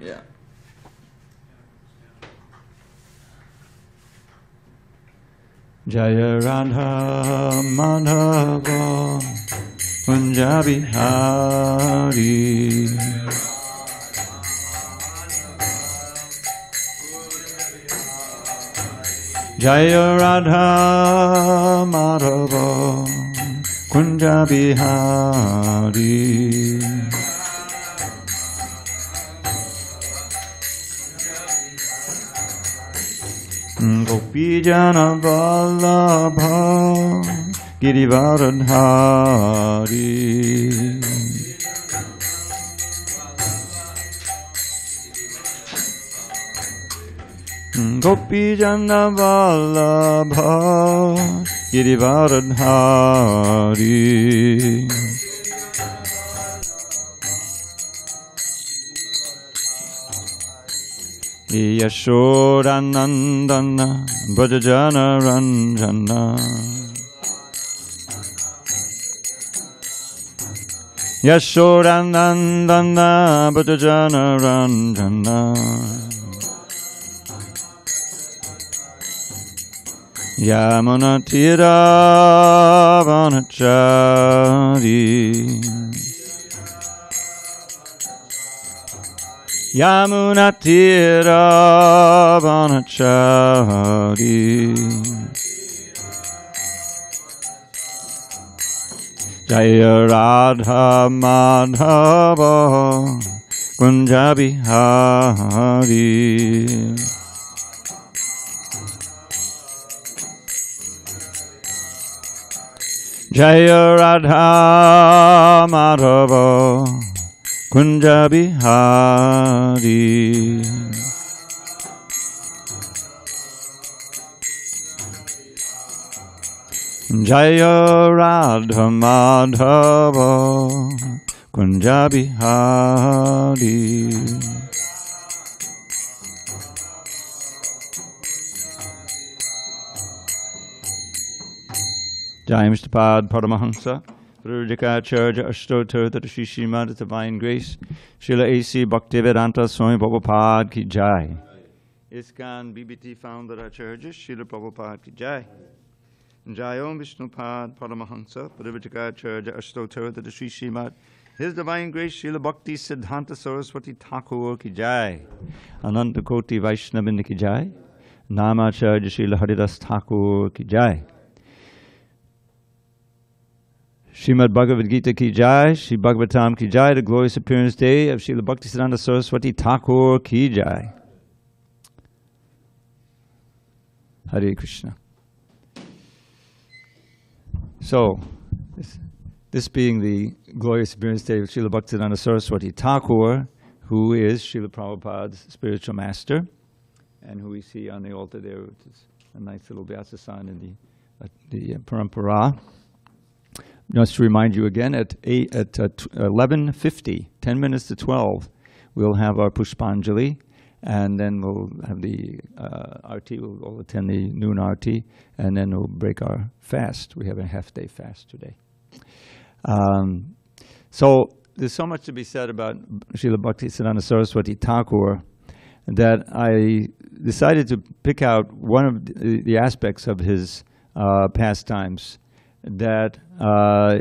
Yeah. Jaya Radha Madhava Punjabi Hari. Jaya Radha Madhava Kunja Bihari. Gopi Jana Vallabha Girivaradhari. Gopi Jana Vallabha Girivaradhari. Yashodanandana Brajajana Ranjana. Yashodanandana Brajajana Ranjana. Yamuna Tira Vanachari. Yamuna Tira Vanachari. Jaya Radha Madhava Kunja Bihari. Jaya Radha Madhava Kunja Bihari. Jaya Radha Madhava Kunja Bihari. Jai Mr. Pad Paramahansa Rudikacharya Ashtotar Tadashi Srimad Divine Grace Srila A.C. Bhaktivedanta Swami Prabhupada Ki Jai. ISKCON BBT Founder Acharya Srila Prabhupada Ki Jai. Jai Om Vishnupad Paramahansa Rudikacharya Ashtotar Tadashi Srimad His Divine Grace Srila Bhaktisiddhanta Sarasvati Thakura Ki Jai. Ananta Koti Vaishnavin Ki Jai. Namacharya Srila Haridas Thakur Ki Jai. Srimad Bhagavad-gita Ki Jai, Sri Bhagavatam Ki Jai, the glorious appearance day of Srila Bhaktisiddhanta Sarasvati Thakura Ki Jai. Hare Krishna. So, this being the glorious appearance day of Srila Bhaktisiddhanta Sarasvati Thakura, who is Srila Prabhupada's spiritual master, and who we see on the altar there, which is a nice little Vyasa sign in the Parampara. Just to remind you again, at 11:50, 10 minutes to 12, we'll have our Pushpanjali, and then we'll have the RT, we'll all attend the noon RT, and then we'll break our fast. We have a half-day fast today. So there's so much to be said about Srila Bhaktisiddhanta Sarasvati Thakura that I decided to pick out one of the aspects of his pastimes that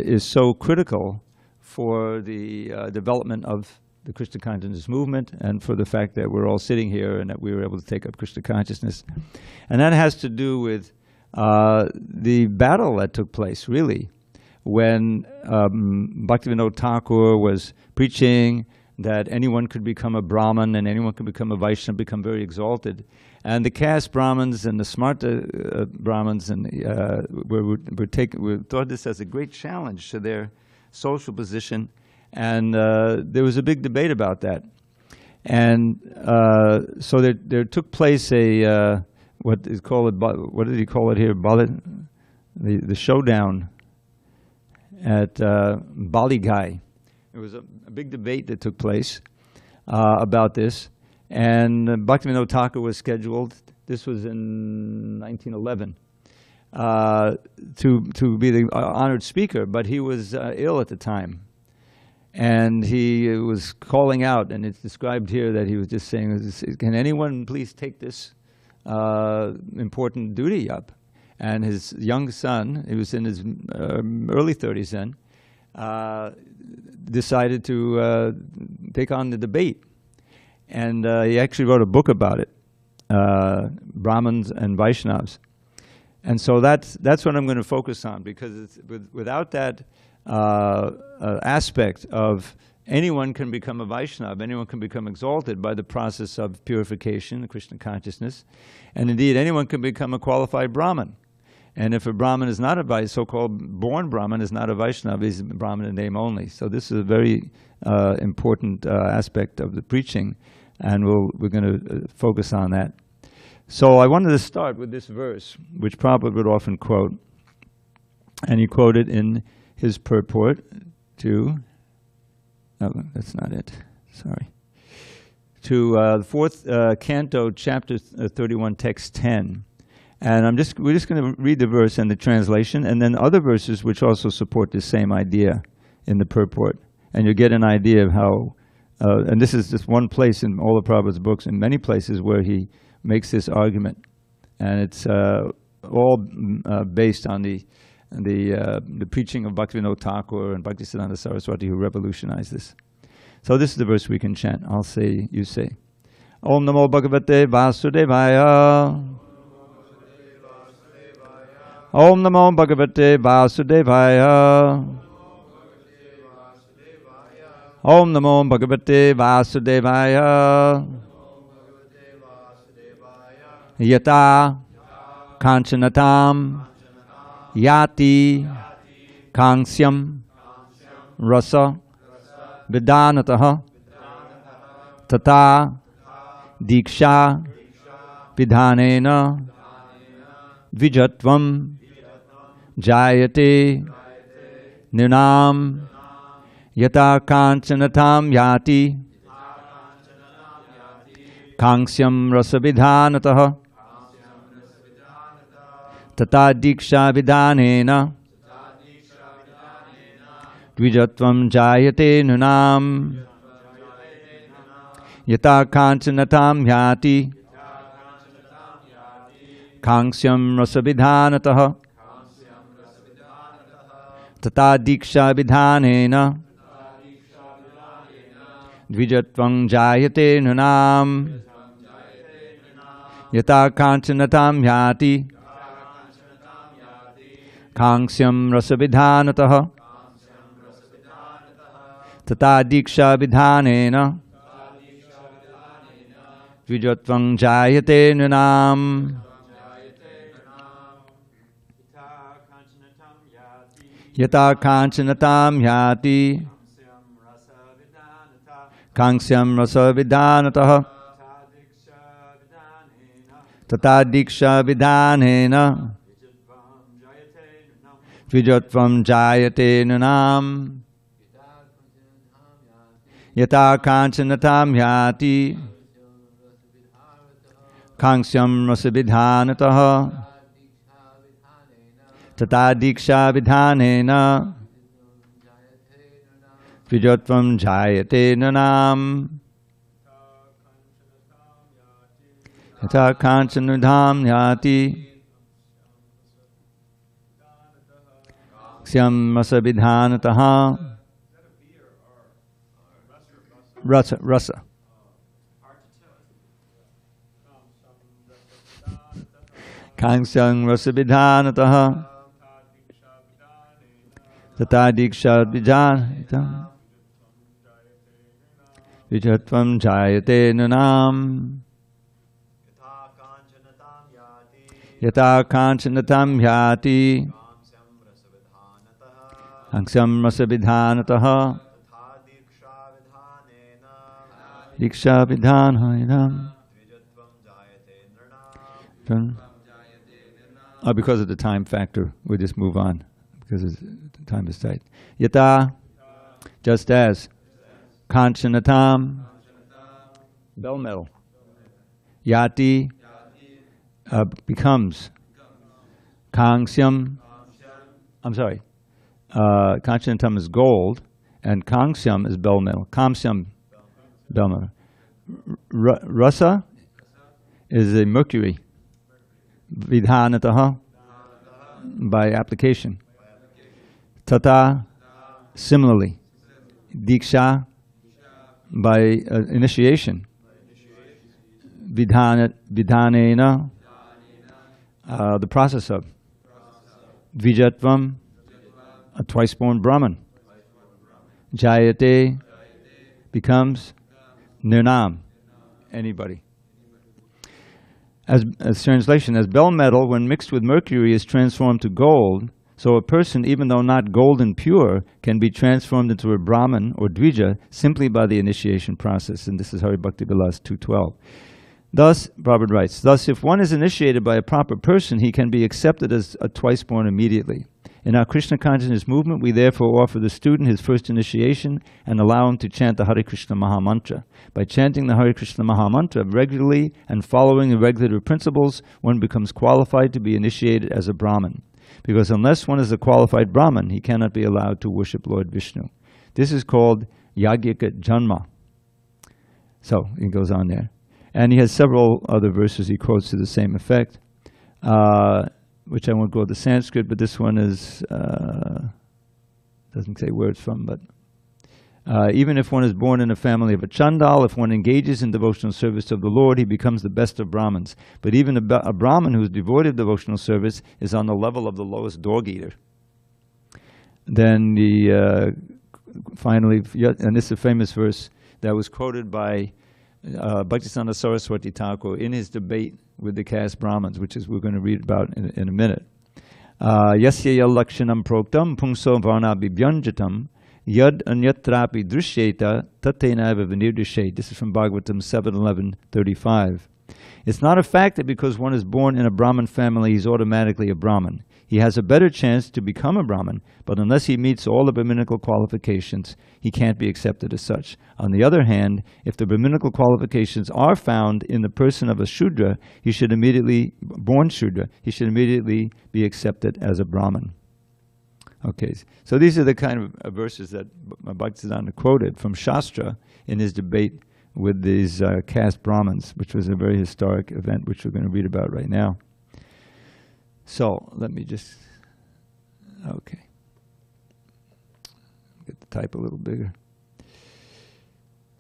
is so critical for the development of the Krishna consciousness movement and for the fact that we're all sitting here and that we were able to take up Krishna consciousness. And that has to do with the battle that took place, really, when Bhaktivinoda Thakura was preaching that anyone could become a Brahmin and anyone could become a Vaishnava, become very exalted. And the caste Brahmins and the smarta Brahmins and we thought this as a great challenge to their social position, and there was a big debate about that. And so there took place a what is called what did he call it here? The showdown at Baligai. There was a big debate that took place about this. And Bhaktivinoda Thakura was scheduled, this was in 1911, to be the honored speaker, but he was ill at the time. And he was calling out, and it's described here that he was just saying, can anyone please take this important duty up? And his young son, he was in his early 30s then, decided to take on the debate. And he actually wrote a book about it, Brahmins and Vaishnavas. And so that's what I'm going to focus on, because it's, without that aspect of anyone can become a Vaishnava, anyone can become exalted by the process of purification, the Krishna consciousness, and indeed anyone can become a qualified Brahmin. And if a Brahmin is not a so-called born Brahmin is not a Vaishnava, he's a Brahmin in name only. So this is a very important aspect of the preaching, and we're going to focus on that. So I wanted to start with this verse, which Prabhupada would often quote, and he quoted in his purport to, no, that's not it, sorry, to the fourth canto, chapter 31, text 10. And we're just going to read the verse and the translation, and then other verses which also support the same idea in the purport. And you'll get an idea of how, and this is just one place in all of Prabhupada's books, in many places where he makes this argument. And it's all based on the preaching of Bhaktivinoda Thakura and Bhaktisiddhanta Sarasvati, who revolutionized this. So this is the verse we can chant. I'll say, you say. Om Namo Bhagavate Vasudevaya. Om Namo Bhagavate Vasudevaya. Om Namo Bhagavate Vasudevaya. Yata Kanchanatam Yati Kangsyam Rasa Vidanataha Tata Diksha Vidhanena Vijatvam Jayate Nirnam Yata Kanchanatam Yati Kangsyam Rasa Vidhanataha Tata Diksha Vidhanena Dvijatvam Jayate Nunam Yata Kanchanatam Yati Kangsyam Rasa Vidhanataha Tata Diksha Vidhanena Dvijatvam Jayate Nunam Yata Kanchanatam Yati Kangsyam Rasa Vidhanataha Tata Diksha Vidhanena Dvijatvam Jayate Nunam Yata Kanchanatam Yati Kangsyam Rasa Vidhanataha Tata Diksha Vidhanena Dvijatvam Jayate Nunam Yata Kanchanatam Yati Kangsyam Rasa Vidhanataha Tata Diksha Vidhanena Dvijatvam Jayate Nunam Yata Kanchanatam Yati Kangsyam Rasa Vidhanataha Rasa. Kangsyam Rasa Vidhanataha Tata Diksha Vidhanataha Vijatvam Jayate Nunam Yata Kanchanatam Yati Kangsyam Rasa Vidhanataha Diksha Vidhanena because of the time factor, we'll just move on because the time is tight. Yata, just as. Kanchanatam, bell metal. Yati, becomes. Kangsyam, I'm sorry. Kanchanatam is gold, and Kangsyam is bell metal. Kamsyam, bell metal. Rasa is a mercury. Vidhanataha, by application. Tata, similarly. Diksha, by initiation. Vidhanena, the process of. Dvijatvam, a twice-born Brahman. Jayate, becomes Nirnam, anybody. As translation, as bell metal, when mixed with mercury, is transformed to gold, so a person, even though not golden pure, can be transformed into a Brahman or Dvija simply by the initiation process. And this is Hari Bhakti Vilas 212. Thus, Prabhupada writes, thus if one is initiated by a proper person, he can be accepted as a twice-born immediately. In our Krishna consciousness movement, we therefore offer the student his first initiation and allow him to chant the Hare Krishna Mahamantra. By chanting the Hare Krishna Mahamantra regularly and following the regulative principles, one becomes qualified to be initiated as a Brahman. Because unless one is a qualified Brahman, he cannot be allowed to worship Lord Vishnu. This is called Yajnika Janma. So, he goes on there. And he has several other verses he quotes to the same effect. Which I won't go to Sanskrit, but this one is, doesn't say where it's from, but even if one is born in a family of a Chandal, if one engages in devotional service of the Lord, he becomes the best of Brahmins. But even a Brahmin who is devoid of devotional service is on the level of the lowest dog eater. Then finally, and this is a famous verse that was quoted by Bhaktisiddhanta Sarasvati Thakura in his debate with the caste Brahmins, which is we're going to read about in a minute. Yasya lakshanam proktam pungso varna bibhyanjatam yad anyatrapi drishyeta tatenaiva vinirdishet. This is from Bhagavatam 7.11.35. It's not a fact that because one is born in a Brahmin family, he's automatically a Brahmin. He has a better chance to become a Brahmin, but unless he meets all the Brahminical qualifications, he can't be accepted as such. On the other hand, if the Brahminical qualifications are found in the person of a Shudra, he should immediately be accepted as a Brahmin. Okay, so these are the kind of verses that Bhaktisiddhanta quoted from Shastra in his debate with these caste Brahmins, which was a very historic event, which we're going to read about right now. So, let me just, okay. Get the type a little bigger.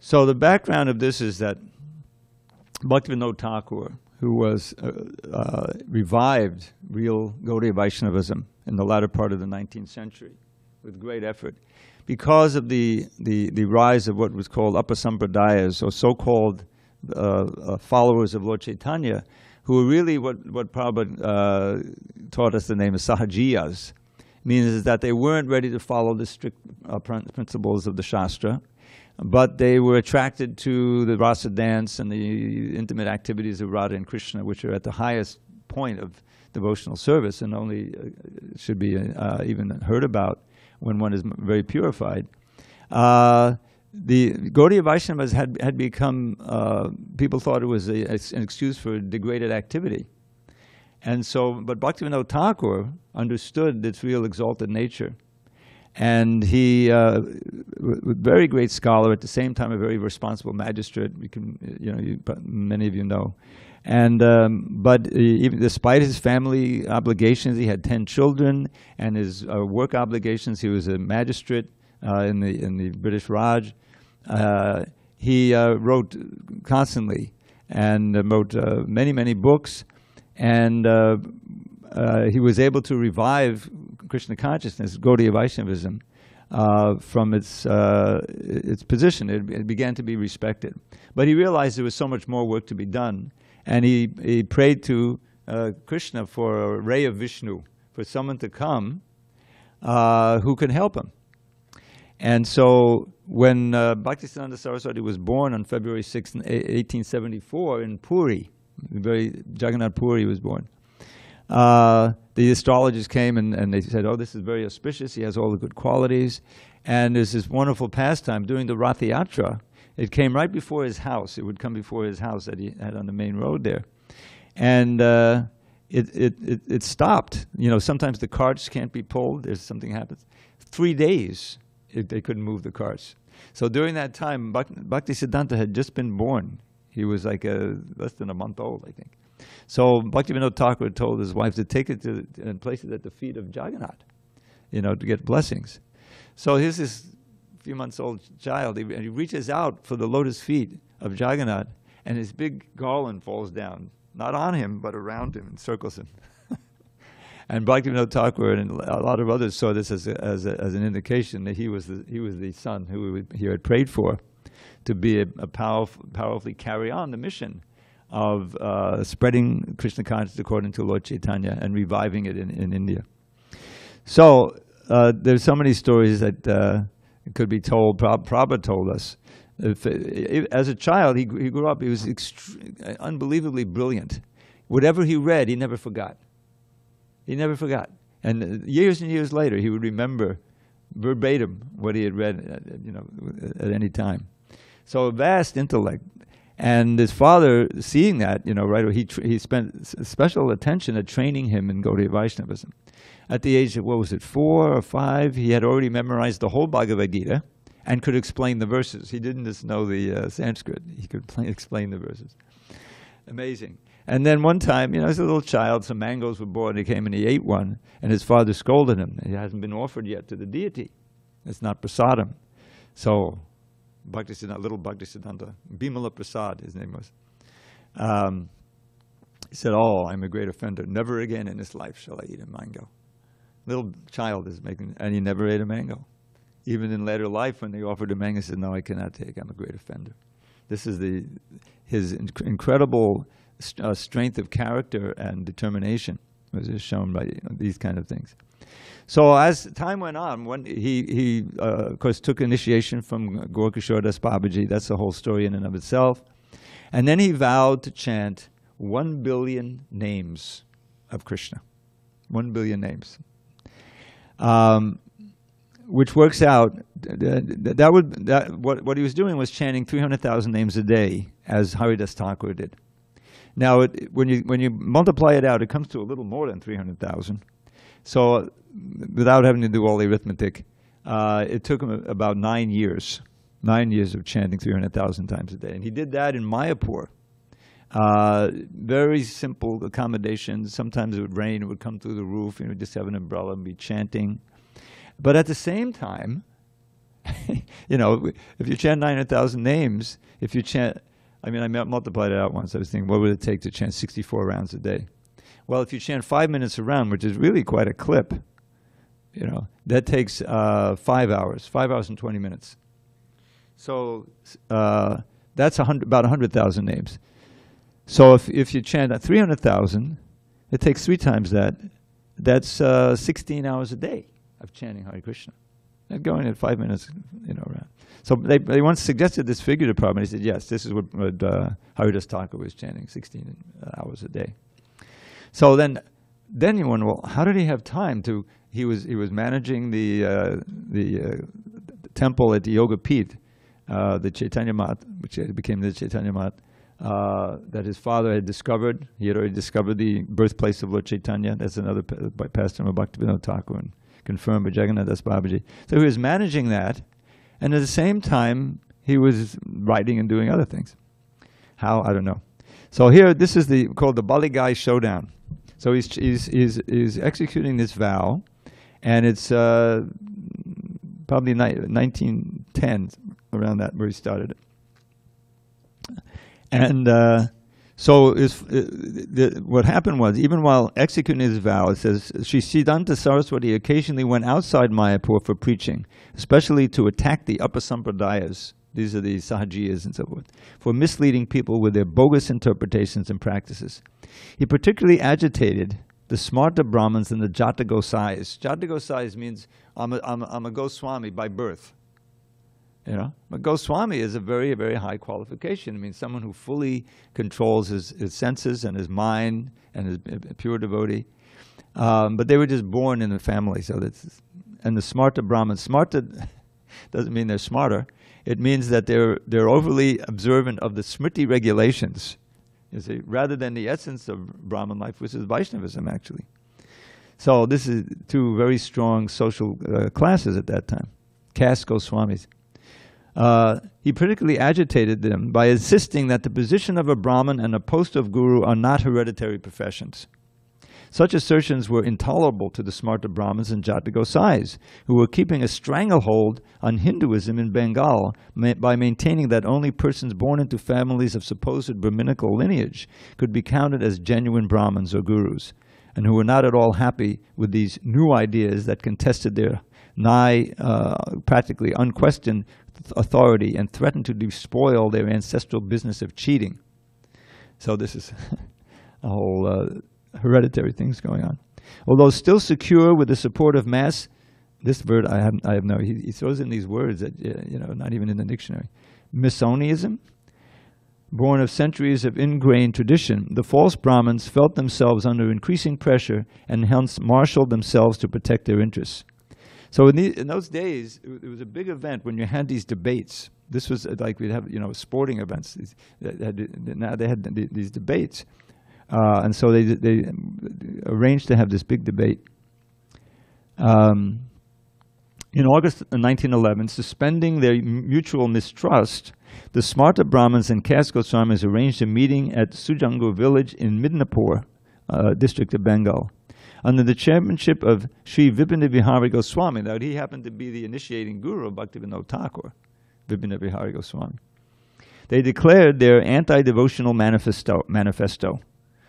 So the background of this is that Bhaktivinoda Thakura, who was revived real Gaudiya Vaisnavism in the latter part of the 19th century with great effort, because of the rise of what was called upper sampradayas, or so-called followers of Lord Chaitanya, who were really what Prabhupada taught us the name of sahajiyas, means that they weren't ready to follow the strict principles of the Shastra, but they were attracted to the rasa dance and the intimate activities of Radha and Krishna, which are at the highest point of devotional service and only should be even heard about when one is very purified. The Gaudiya Vaishnavas had become, people thought it was an excuse for degraded activity. And so, but Bhaktivinoda Thakura understood its real exalted nature. And he was a very great scholar, at the same time a very responsible magistrate. Many of you know. And but even despite his family obligations, he had 10 children, and his work obligations, he was a magistrate in the British Raj. He wrote constantly and wrote many books, and he was able to revive Krishna consciousness, Gaudiya Vaishnavism, from its position. It began to be respected. But he realized there was so much more work to be done, and he prayed to Krishna for a ray of Vishnu, for someone to come who could help him. And so when Bhaktisiddhanta Saraswati was born on February 6, 1874 in Puri, Jagannatha Puri was born, the astrologers came and they said, oh, this is very auspicious, he has all the good qualities. And there's this wonderful pastime during the Rath Yatra. It came right before his house. It would come before his house that he had on the main road there. And it stopped. You know, sometimes the carts can't be pulled. There's something happens. 3 days they couldn't move the carts. So during that time, Bhaktisiddhanta had just been born. He was like less than a month old, I think. So Bhaktivinoda Thakura told his wife to take it and place it at the feet of Jagannath, to get blessings. So here's this few months old child, and he reaches out for the lotus feet of Jagannath, and his big garland falls down, not on him, but around him and circles him. And Bhaktivinoda Thakura and a lot of others saw this as an indication that he was the son who he had prayed for to be a powerfully carry on the mission of spreading Krishna consciousness according to Lord Chaitanya and reviving it in India. So there's so many stories that could be told. Prabhupada told us. As a child, he grew up, he was unbelievably brilliant. Whatever he read, he never forgot. He never forgot. And years later, he would remember verbatim what he had read at any time. So a vast intellect. And his father, seeing that, right away, he spent special attention at training him in Gaudiya Vaisnavism. At the age of, 4 or 5, he had already memorized the whole Bhagavad-gita and could explain the verses. He didn't just know the Sanskrit. He could explain the verses. Amazing. And then one time, as a little child, some mangoes were brought, and he came and he ate one, and his father scolded him. It hasn't been offered yet to the deity. It's not prasadam. So little Bhaktisiddhanta, Bimala Prasad, his name was. He said, I'm a great offender. Never again in this life shall I eat a mango. Little child and he never ate a mango. Even in later life, when they offered a mango, he said, no, I cannot take, I'm a great offender. This is his incredible strength of character and determination was just shown by these kind of things. So as time went on, when he of course took initiation from Gaura Das Babaji. That's the whole story in and of itself. And then he vowed to chant 1 billion names of Krishna. 1 billion names. Which works out, what he was doing was chanting 300,000 names a day, as Haridas Thakur did. Now, when you multiply it out, it comes to a little more than 300,000. So, without having to do all the arithmetic, it took him about 9 years. 9 years of chanting 300,000 times a day. And he did that in Mayapur. Very simple accommodations. Sometimes it would rain, it would come through the roof, and he would just have an umbrella and be chanting. But at the same time, if you chant 900,000 names, if you chant, I multiplied it out once. I was thinking, what would it take to chant 64 rounds a day? Well, if you chant 5 minutes a round, which is really quite a clip, that takes 5 hours, 5 hours and 20 minutes. So that's about 100,000 names. So if you chant 300,000, it takes 3 times that. That's 16 hours a day of chanting Hare Krishna. They're going at 5 minutes, around. So they once suggested this figure to Prabhupada. He said, yes, this is what Haridas Thakur was chanting, 16 hours a day. So then you wonder, well, how did he have time to? He was managing the temple at the Yoga Pit, the Chaitanya Mat, which became the Chaitanya Mat, that his father had discovered. He had already discovered the birthplace of Lord Chaitanya. That's another pastime of Bhaktivedanta Thakur, and confirmed by Jagannatha Babaji. So he was managing that, and at the same time, he was writing and doing other things. How? I don't know. So here, this is called the Baligai Showdown. So he's executing this vow, and it's probably 1910, around that, where he started it. And so what happened was, even while executing his vow, it says, Sri Siddhanta Saraswati occasionally went outside Mayapur for preaching, especially to attack the upper sampradayas, these are the sahajiyas and so forth, for misleading people with their bogus interpretations and practices. He particularly agitated the smarta Brahmins and the Jata Gosais. Jata Gosais means I'm a Goswami by birth. But Goswami is a very, very high qualification. It means someone who fully controls his senses and his mind and is a pure devotee. But they were just born in the family. And the smarta Brahmins. Smarta doesn't mean they're smarter. It means that they're overly observant of the Smriti regulations, rather than the essence of Brahman life, which is Vaishnavism, actually. So this is 2 very strong social classes at that time. caste Goswamis. He particularly agitated them by insisting that the position of a Brahmin and a post of Guru are not hereditary professions. Such assertions were intolerable to the Smarta Brahmins and Jata Gosais, who were keeping a stranglehold on Hinduism in Bengal by maintaining that only persons born into families of supposed Brahminical lineage could be counted as genuine Brahmins or Gurus, and who were not at all happy with these new ideas that contested their practically unquestioned authority and threatened to despoil their ancestral business of cheating. So this is a whole hereditary things going on. Although still secure with the support of mass, this word I have no, he throws in these words that, not even in the dictionary. Misoniism, born of centuries of ingrained tradition, the false Brahmins felt themselves under increasing pressure and hence marshaled themselves to protect their interests. So in those days, it was a big event when you had these debates. This was like we'd have, sporting events. Now they had these debates. And so they arranged to have this big debate. In August 1911, suspending their mutual mistrust, the Smarta Brahmins and caste Goswamis arranged a meeting at Sujangur village in Midnapur, district of Bengal, under the chairmanship of Sri Vipina Vihari Goswami. Now, he happened to be the initiating guru of Bhaktivinoda Thakura, Vipina Vihari Goswami. They declared their anti-devotional manifesto,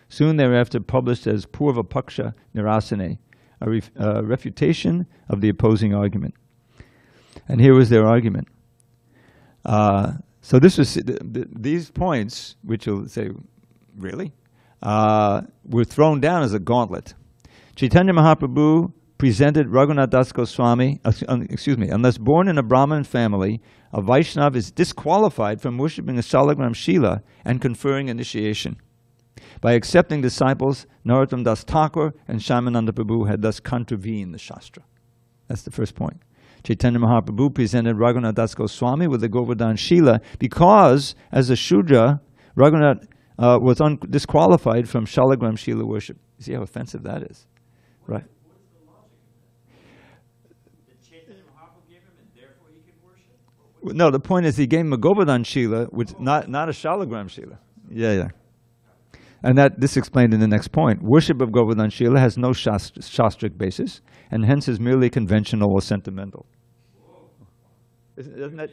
soon thereafter published as Purva Paksha Nirasane, a refutation of the opposing argument. And here was their argument. So this was these points, which you'll say, really, were thrown down as a gauntlet. Chaitanya Mahaprabhu presented Raghunath Das Goswami, unless born in a Brahmin family, a Vaishnava is disqualified from worshipping a Salagram Shila and conferring initiation. By accepting disciples, Narottam Das Thakur and Shyamananda Prabhu had thus contravened the Shastra. That's the first point. Chaitanya Mahaprabhu presented Raghunath Das Goswami with the Govardhan Shila because, as a Shudra, Raghunath was disqualified from Shalagram Shila worship. You see how offensive that is? Right. What is the logic of that? Did Chaitanya Mahaprabhu give him and therefore he could worship? No, the point is he gave him a Govardhan Shila, which not a Shalagram Shila. Yeah. And this explained in the next point. Worship of Govardhan Shila has no shastric basis, and hence is merely conventional or sentimental. Doesn't that,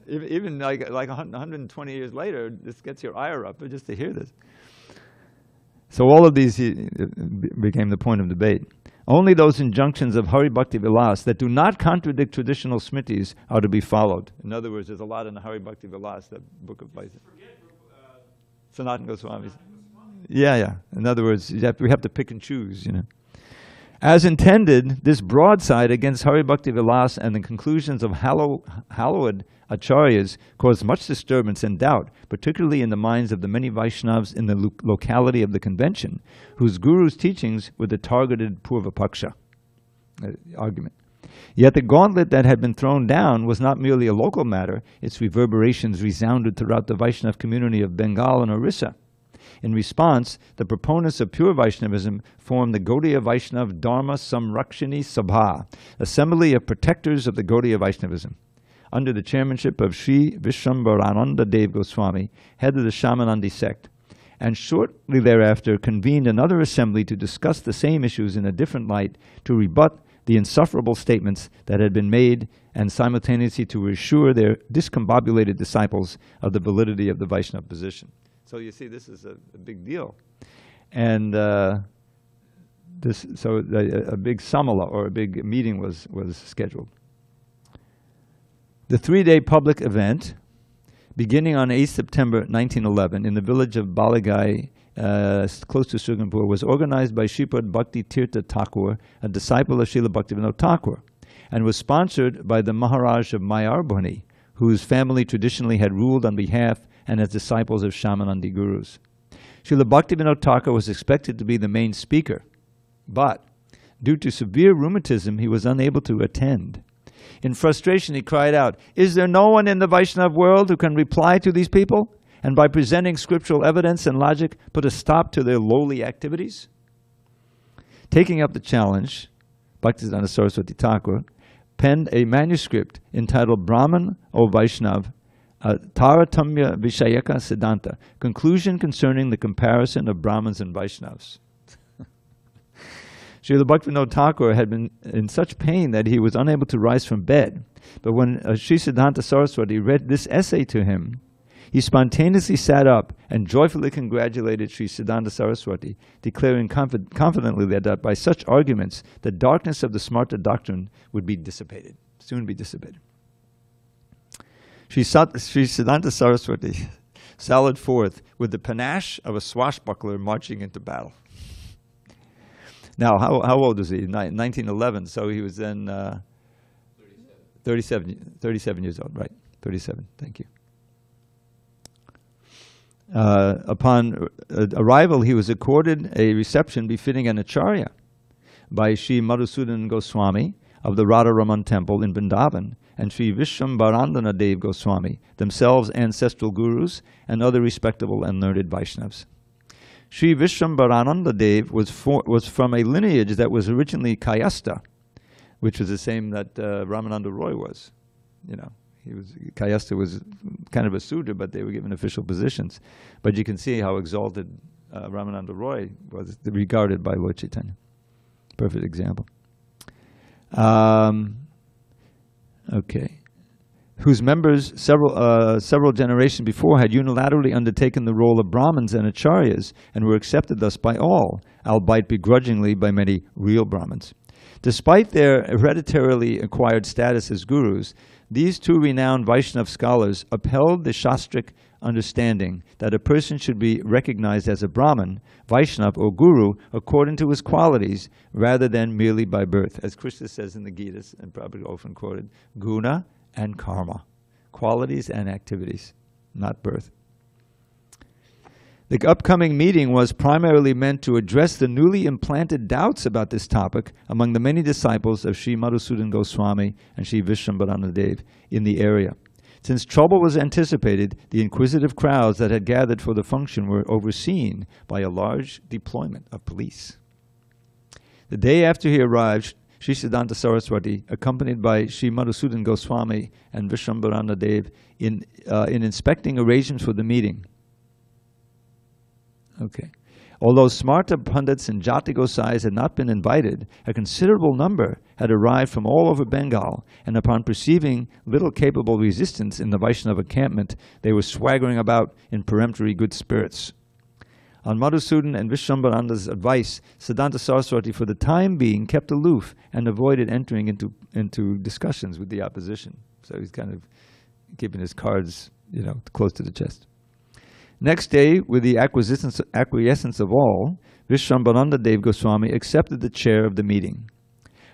even like 120 years later, this gets your ire up just to hear this. So all of these became the point of debate. Only those injunctions of Hari Bhakti Vilas that do not contradict traditional smritis are to be followed. In other words, there's a lot in the Hari Bhakti Vilas, that book of Vaisnava. Sanatana Goswami. Yeah. In other words, we have to pick and choose, As intended, this broadside against Hari Bhakti Vilas and the conclusions of hallowed acharyas caused much disturbance and doubt, particularly in the minds of the many Vaishnavas in the locality of the convention, whose guru's teachings were the targeted Purva Paksha argument. Yet the gauntlet that had been thrown down was not merely a local matter, its reverberations resounded throughout the Vaishnava community of Bengal and Orissa. In response, the proponents of pure Vaishnavism formed the Gaudiya Vaishnava Dharma Samrakshini Sabha, assembly of protectors of the Gaudiya Vaishnavism, under the chairmanship of Sri Vishwambarananda Dev Goswami, head of the Shyamanandi sect, and shortly thereafter convened another assembly to discuss the same issues in a different light, to rebut the insufferable statements that had been made and simultaneously to assure their discombobulated disciples of the validity of the Vaishnava position. So you see, this is a big deal. And a big samala, or a big meeting was scheduled. The 3-day public event, beginning on 8 September 1911 in the village of Baligai, close to Suganpur, was organized by Sripad Bhakti Tirtha Thakur, a disciple of Srila Bhaktivinoda Thakura, and was sponsored by the Maharaj of Mayarbhani, whose family traditionally had ruled on behalf and as disciples of Shyamanandi Gurus. Srila Bhaktivinoda Thakura was expected to be the main speaker, but due to severe rheumatism, he was unable to attend. In frustration, he cried out, "Is there no one in the Vaishnava world who can reply to these people, and by presenting scriptural evidence and logic, put a stop to their lowly activities?" Taking up the challenge, Bhaktisiddhanta Sarasvati Thakura penned a manuscript entitled Brahman O Vaishnav, Taratamya Vishayaka Siddhanta, Conclusion Concerning the Comparison of Brahmins and Vaishnavas. Srila Bhaktivinoda Thakura had been in such pain that he was unable to rise from bed. But when Sri Siddhanta Saraswati read this essay to him, he spontaneously sat up and joyfully congratulated Sri Siddhanta Saraswati, declaring confidently that by such arguments, the darkness of the Smarta doctrine would be dissipated, soon be dissipated. Sri Siddhanta Saraswati sallied forth with the panache of a swashbuckler marching into battle. Now, how old was he? 1911, so he was then 37 years old, right? 37, thank you. Upon arrival, he was accorded a reception befitting an acharya by Sri Madhusudan Goswami of the Radha Raman temple in Vrindavan and Sri Vishwambarandana Dev Goswami, themselves ancestral gurus and other respectable and learned Vaishnavas. Sri Vishwambarananda Dev was from a lineage that was originally Kayasta, which was the same that Ramananda Roy was. You know, Kayasta was kind of a Sudra, but they were given official positions. But you can see how exalted Ramananda Roy was regarded by Lord Chaitanya. Perfect example. Okay. Whose members several generations before had unilaterally undertaken the role of Brahmins and Acharyas and were accepted thus by all, albeit begrudgingly by many real Brahmins. Despite their hereditarily acquired status as gurus, these two renowned Vaishnava scholars upheld the Shastric understanding that a person should be recognized as a Brahmin, Vaishnava, or Guru according to his qualities rather than merely by birth. As Krishna says in the Gitas, and probably often quoted, guna and karma, qualities and activities, not birth. The upcoming meeting was primarily meant to address the newly implanted doubts about this topic among the many disciples of Sri Madhusudan Goswami and Sri Vishwambarana Dev in the area. Since trouble was anticipated, the inquisitive crowds that had gathered for the function were overseen by a large deployment of police. The day after he arrived, Sri Siddhanta Saraswati, accompanied by Sri Madhusudan Goswami and Vishwambarana Dev, in inspecting arrangements for the meeting. Okay. Although Smarta Pundits and Jati Gosais had not been invited, a considerable number had arrived from all over Bengal, and upon perceiving little capable resistance in the Vaishnava encampment, they were swaggering about in peremptory good spirits. On Madhusudan and Vishwambaranda's advice, Siddhanta Saraswati for the time being kept aloof and avoided entering into discussions with the opposition. So he's kind of keeping his cards, close to the chest. Next day, with the acquiescence of all, Vishwambaranda Dev Goswami accepted the chair of the meeting.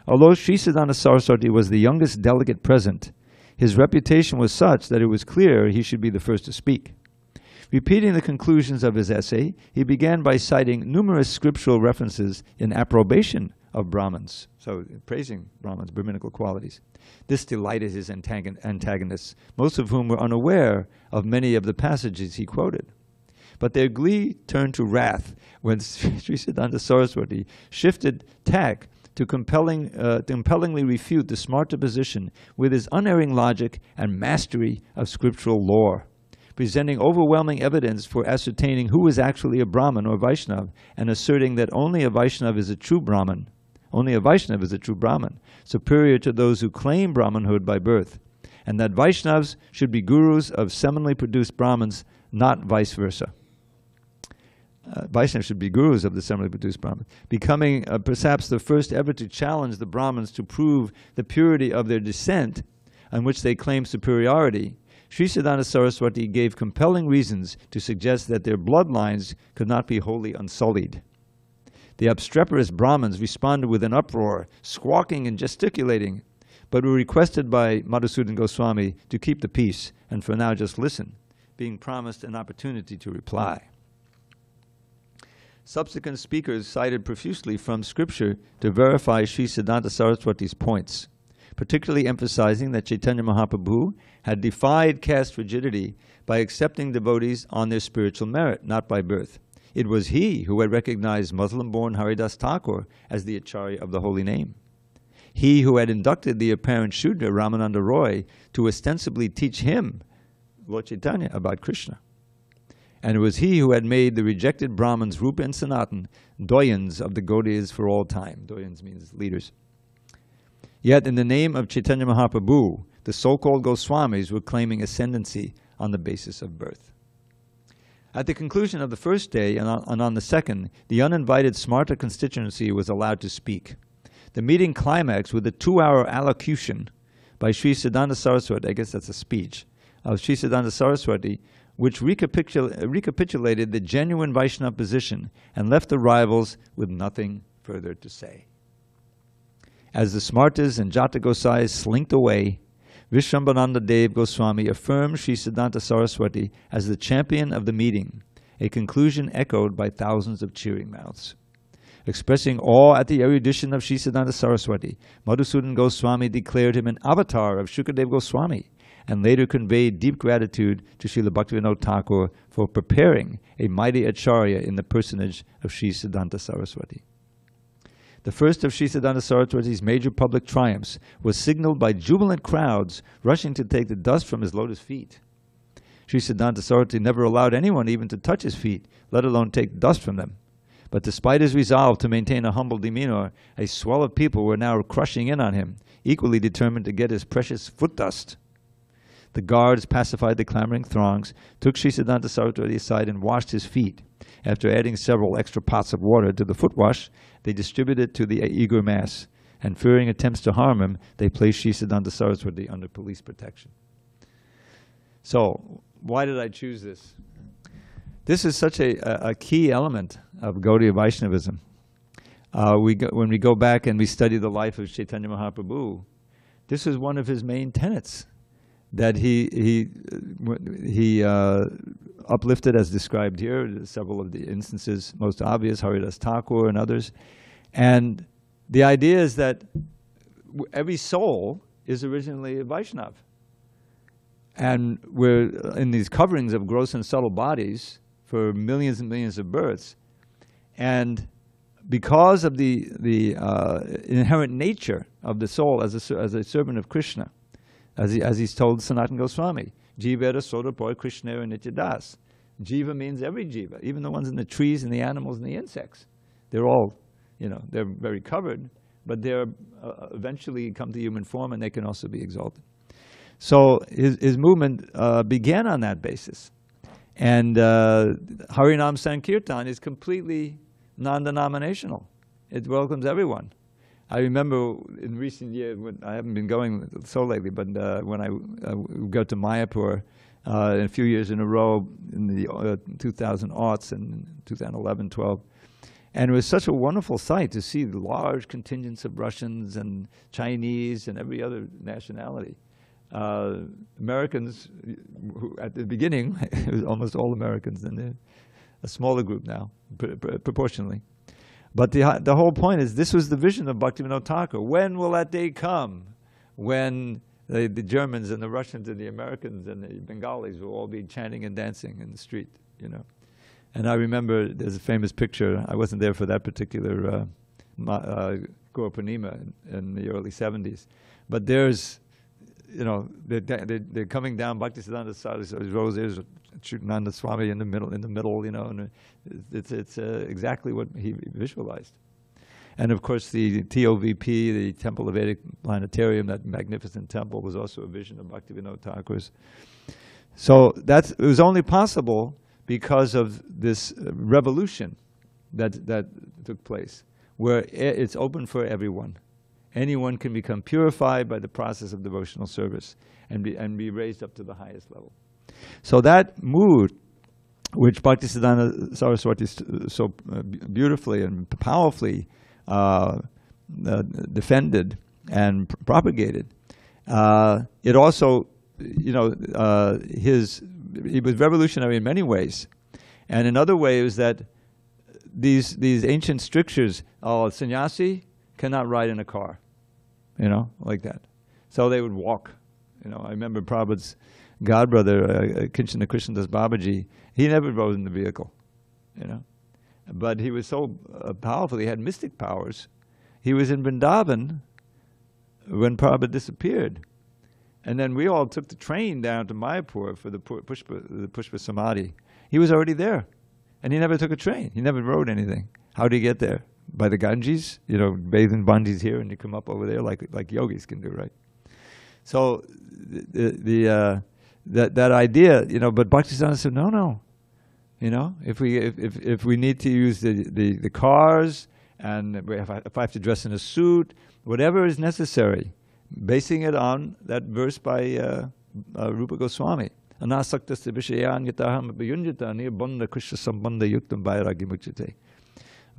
Although Sri Siddhanta Saraswati was the youngest delegate present, his reputation was such that it was clear he should be the first to speak. Repeating the conclusions of his essay, he began by citing numerous scriptural references in approbation of Brahmins, so praising Brahmins' Brahminical qualities. This delighted his antagonists, most of whom were unaware of many of the passages he quoted. But their glee turned to wrath when Sri Siddhanta Saraswati shifted tack to compellingly refute the Smarta position with his unerring logic and mastery of scriptural lore, presenting overwhelming evidence for ascertaining who is actually a Brahmin or Vaishnava, and asserting that only a Vaishnava is a true Brahmin, superior to those who claim Brahmanhood by birth, and that Vaishnavas should be gurus of seminally produced Brahmins, not vice versa. Vaishnavas should be gurus of the seminally produced Brahmins, becoming perhaps the first ever to challenge the Brahmins to prove the purity of their descent, on which they claim superiority. Sri Siddhanta Saraswati gave compelling reasons to suggest that their bloodlines could not be wholly unsullied. The obstreperous Brahmins responded with an uproar, squawking and gesticulating, but were requested by Madhusudan Goswami to keep the peace and for now just listen, being promised an opportunity to reply. Subsequent speakers cited profusely from scripture to verify Sri Siddhanta Saraswati's points, particularly emphasizing that Chaitanya Mahaprabhu had defied caste rigidity by accepting devotees on their spiritual merit, not by birth. It was he who had recognized Muslim-born Haridas Thakur as the Acharya of the holy name. he who had inducted the apparent Shudra, Ramananda Roy, to ostensibly teach him, Lord Chaitanya, about Krishna. And it was he who had made the rejected Brahmins, Rupa and Sanatan, doyens of the Gaudiyas for all time. Doyens means leaders. Yet in the name of Chaitanya Mahaprabhu, the so-called Goswamis were claiming ascendancy on the basis of birth. At the conclusion of the first day and on the second, the uninvited Smarta constituency was allowed to speak. The meeting climaxed with a 2-hour allocution by Sri Siddhanta Saraswati, I guess that's a speech, of Sri Siddhanta Saraswati, which recapitulated the genuine Vaishnava position and left the rivals with nothing further to say. As the Smartas and Jata Gosais slinked away, Vishwambhananda Dev Goswami affirmed Sri Siddhanta Saraswati as the champion of the meeting, a conclusion echoed by thousands of cheering mouths. Expressing awe at the erudition of Sri Siddhanta Saraswati, Madhusudan Goswami declared him an avatar of Shukadev Goswami, and later conveyed deep gratitude to Srila Bhaktivinoda Thakura for preparing a mighty acharya in the personage of Sri Siddhanta Saraswati. The first of Sri Siddhanta Saraswati's major public triumphs was signaled by jubilant crowds rushing to take the dust from his lotus feet. Sri Siddhanta Saraswati never allowed anyone even to touch his feet, let alone take dust from them. But despite his resolve to maintain a humble demeanor, a swell of people were now crushing in on him, equally determined to get his precious foot dust. The guards pacified the clamoring throngs, took Sri Siddhanta Saraswati aside and washed his feet. After adding several extra pots of water to the foot wash, they distributed it to the eager mass, and fearing attempts to harm him, they placed Sri Siddhanta Saraswati under police protection. So, why did I choose this? This is such a key element of Gaudiya Vaishnavism. When we go back and we study the life of Chaitanya Mahaprabhu, this is one of his main tenets that he uplifted as described here, several of the instances, most obvious, Haridas Thakur and others. And the idea is that every soul is originally a Vaishnava. And we're in these coverings of gross and subtle bodies for millions and millions of births. And because of the inherent nature of the soul as a servant of Krishna, as he's told Sanatana Goswami, Jivera Sodapoi Krishnera Nityadas. Jiva means every jiva, even the ones in the trees and the animals and the insects. They're all, they're very covered, but they're eventually come to human form and they can also be exalted. So his movement began on that basis. And Harinam Sankirtan is completely non-denominational. It welcomes everyone. I remember in recent years, I haven't been going so lately, but when I go to Mayapur a few years in a row in the 2000 aughts and 2011, 12, and it was such a wonderful sight to see the large contingents of Russians and Chinese and every other nationality. Americans, who at the beginning, it was almost all Americans, and a smaller group now, proportionally. But the whole point is, this was the vision of Bhaktivinoda Thakura. When will that day come when the Germans and the Russians and the Americans and the Bengalis will all be chanting and dancing in the street, And I remember there's a famous picture. I wasn't there for that particular Gaura Purnima in the early 70s. But there's, they're coming down Bhaktisiddhanta Sarasvati roses, Chidananda Swami in the middle, and it's exactly what he visualized. And of course, the TOVP, the Temple of Vedic Planetarium, that magnificent temple, was also a vision of Bhaktivinoda Thakura's. So it was only possible because of this revolution that took place, where it's open for everyone. Anyone can become purified by the process of devotional service and be raised up to the highest level. So that mood, which Bhaktisiddhanta Saraswati so beautifully and powerfully defended and propagated, it also, he was revolutionary in many ways, and in other ways that these ancient strictures, sannyasi cannot ride in a car, like that. So they would walk. I remember Prabhupada's godbrother, Kinchana Krishnadas Babaji, he never rode in the vehicle, But he was so powerful, he had mystic powers. He was in Vrindavan when Prabhupada disappeared. And then we all took the train down to Mayapur for the Pushpa Samadhi. He was already there. And he never took a train. He never rode anything. How did he get there? By the Ganges, bathe in Ganges here, and you come up over there like yogis can do, right? So that idea, but Bhaktisiddhanta said, no. If we need to use the cars, and if I have to dress in a suit, whatever is necessary, basing it on that verse by Rupa Goswami. Anasaktasya vishayan yataham abhayunjata nirbandha krishna sambandha yuktam vairagya muchyate.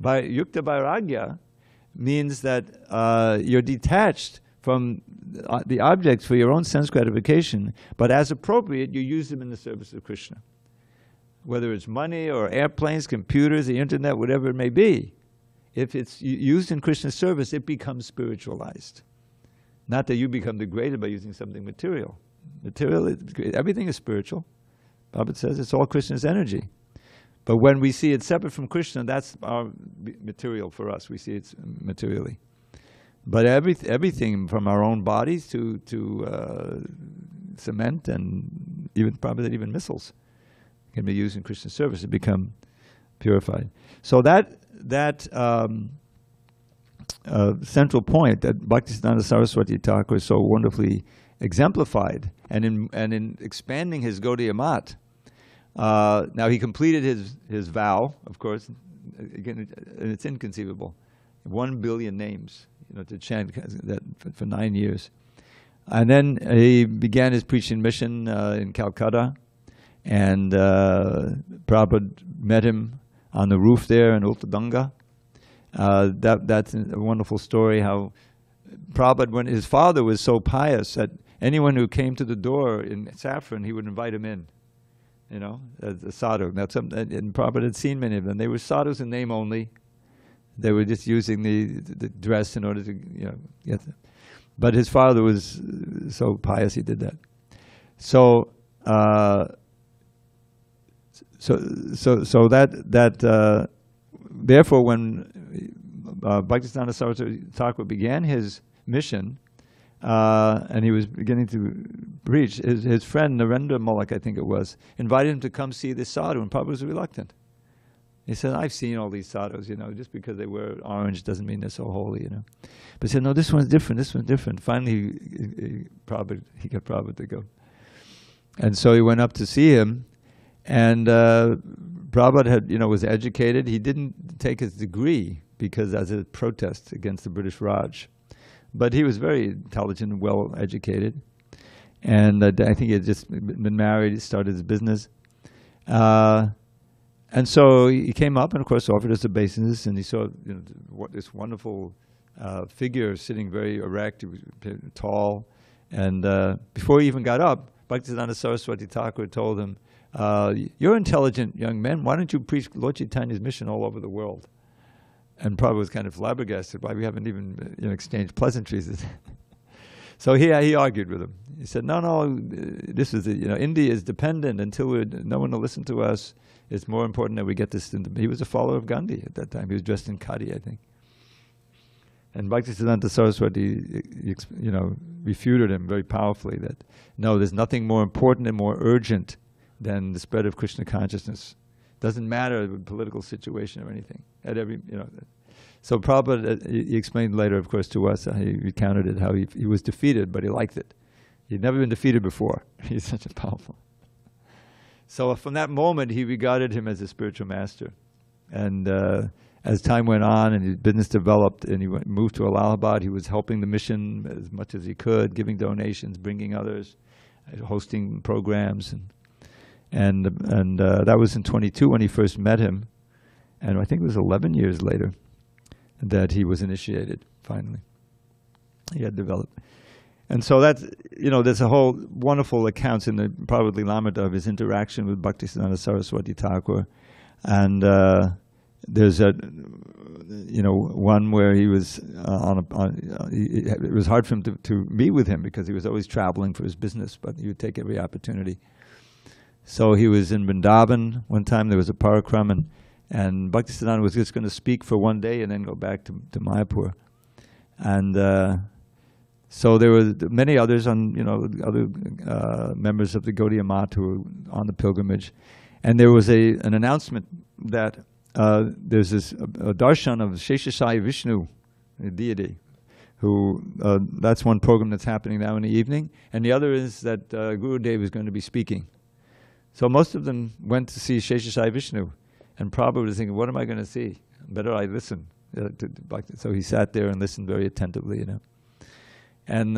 Yukta vairagya means that you're detached from the objects for your own sense gratification, but as appropriate, you use them in the service of Krishna. Whether it's money or airplanes, computers, the internet, whatever it may be, if it's used in Krishna's service, it becomes spiritualized. Not that you become degraded by using something material. Everything is spiritual. Prabhupada says it's all Krishna's energy. But when we see it separate from Krishna, that's our material for us. We see it materially. But everything from our own bodies to cement and even missiles can be used in Krishna's service to become purified. So that central point that Bhaktisiddhanta Sarasvati Thakura so wonderfully exemplified, and in expanding his Gaudiya Mat, now he completed his vow, of course. Again, it's inconceivable. 1 billion names, to chant that for 9 years. And then he began his preaching mission in Calcutta, and Prabhupada met him on the roof there in Ultadanga. That's a wonderful story, how Prabhupada, when his father was so pious that anyone who came to the door in saffron, he would invite him in, as a sadhu. And Prabhupada had seen many of them. They were sadhus in name only. They were just using the dress in order to, get them. But his father was so pious, he did that. So therefore, when Bhaktisiddhanta Sarasvati Thakura began his mission, and he was beginning to preach, his friend Narendra Mullik, I think it was, invited him to come see this sadhu, and Prabhupada was reluctant. He said, I've seen all these sadhus, just because they wear orange doesn't mean they're so holy, But he said, no, this one's different, Finally, he got Prabhupada to go. And so he went up to see him, and Prabhupada was educated. He didn't take his degree because as a protest against the British Raj. But he was very intelligent and well educated. And I think he had just been married, he started his business. And so he came up and, of course, offered us obeisance, and he saw this wonderful figure sitting very erect, he was tall. And before he even got up, Bhaktisiddhanta Sarasvati Thakura told him, you're intelligent young men, why don't you preach Lord Chaitanya's mission all over the world? And Prabhupada was kind of flabbergasted, why we haven't even exchanged pleasantries. So he argued with him. He said, no, this is India is dependent until no one will listen to us. It's more important that we get this. He was a follower of Gandhi at that time. He was dressed in khadi, I think. And Bhaktisiddhanta Saraswati, refuted him very powerfully that, no, there's nothing more important and more urgent than the spread of Krishna consciousness. Doesn't matter the political situation or anything. So Prabhupada, he explained later, of course, to us, he recounted it, how he was defeated, but he liked it. He'd never been defeated before. He's such a powerful. So from that moment, he regarded him as a spiritual master. And as time went on and his business developed and he moved to Allahabad, he was helping the mission as much as he could, giving donations, bringing others, hosting programs. And that was in 22 when he first met him. And I think it was 11 years later that he was initiated, finally. He had developed. And so that's, there's a whole wonderful accounts in the Prabhupada Lilamrita of his interaction with Bhaktisiddhanta Sarasvati Thakura. And there's one where he was it was hard for him to meet with him because he was always traveling for his business, but he would take every opportunity. So he was in Vrindavan one time, there was a parakram, and Bhaktisiddhanta was just going to speak for one day and then go back to Mayapur. And So there were many others on, other members of the Gaudiya Math who were on the pilgrimage. And there was an announcement that there's this a darshan of Sheshasai Vishnu, a deity, who, that's one program that's happening now in the evening. And the other is that Gurudev is going to be speaking. So most of them went to see Sheshasai Vishnu. And Prabhupada was thinking, what am I going to see? Better I listen. So he sat there and listened very attentively, And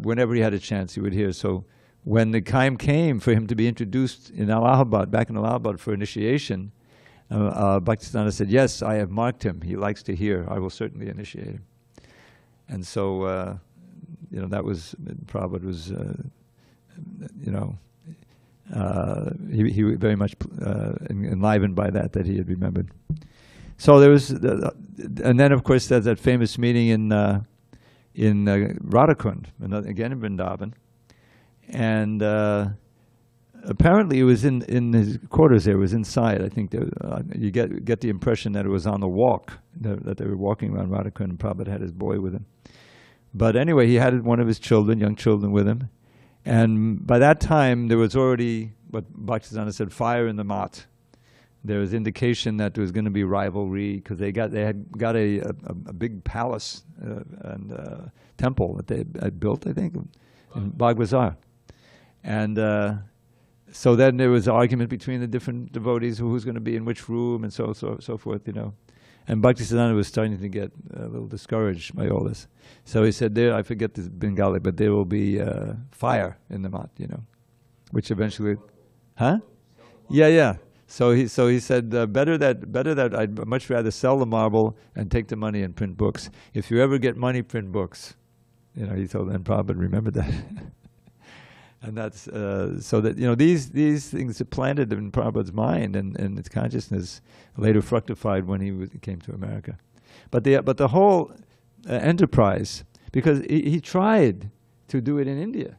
whenever he had a chance, he would hear. So when the time came for him to be introduced in Allahabad, back in Allahabad for initiation, Bhaktisiddhanta said, yes, I have marked him. He likes to hear. I will certainly initiate him. And so, that was, Prabhupada was, he was very much enlivened by that he had remembered. So there was, and then of course there's that famous meeting in Radhakund, again in Vrindavan, and apparently it was in his quarters there, it was inside. I think you get the impression that it was on the walk, that they were walking around Radhakund, and Prabhupada had his boy with him. But anyway, he had one of his children, young children with him, and by that time there was already, what Bhaktisiddhanta said, fire in the mat. There was indication that there was going to be rivalry because they had got a big palace and temple that they had built, I think, in Bagh-Bazar. And so then there was an argument between the different devotees who was going to be in which room and so forth, And Bhaktisiddhanta was starting to get a little discouraged by all this. So he said, I forget this Bengali, but there will be fire in the mat, which eventually, huh? Yeah. So he said, better that I'd much rather sell the marble and take the money and print books. If you ever get money, print books. He told them, Prabhupada remembered that. And that's, so that, these things are planted in Prabhupada's mind and its consciousness later fructified when he came to America. But the whole enterprise, because he tried to do it in India.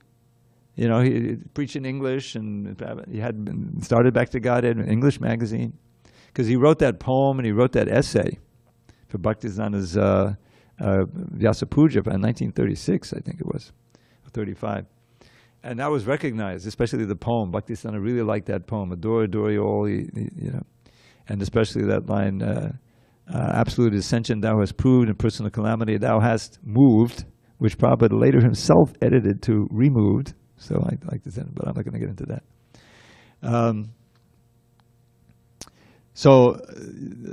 He preached in English, and he had started Bhakti-Vedanta, an English magazine, because he wrote that poem and he wrote that essay for Bhaktisiddhanta's Vyasa Puja in 1936, I think it was, or 35. And that was recognized, especially the poem. Bhaktisiddhanta really liked that poem, Adore, adore you all, and especially that line, absolute ascension thou hast proved, and personal calamity thou hast moved, which Prabhupada later himself edited to removed. So I like to say, but I'm not going to get into that. So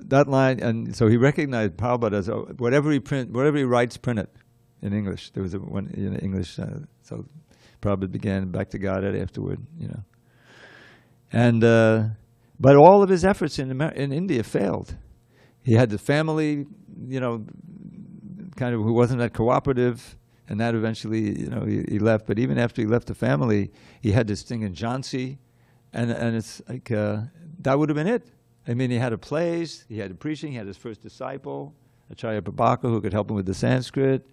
that line, and so he recognized Prabhupada as whatever he writes, print it in English. There was one in English, so Prabhupada began Bhakti-Vedanta afterward, And but all of his efforts in India failed. He had the family, kind of who wasn't that cooperative. And that eventually, he left. But even after he left the family, he had this thing in Jhansi, and it's like that would have been it. I mean, he had a place, he had a preaching, he had his first disciple, Acharya Prabhakar, who could help him with the Sanskrit,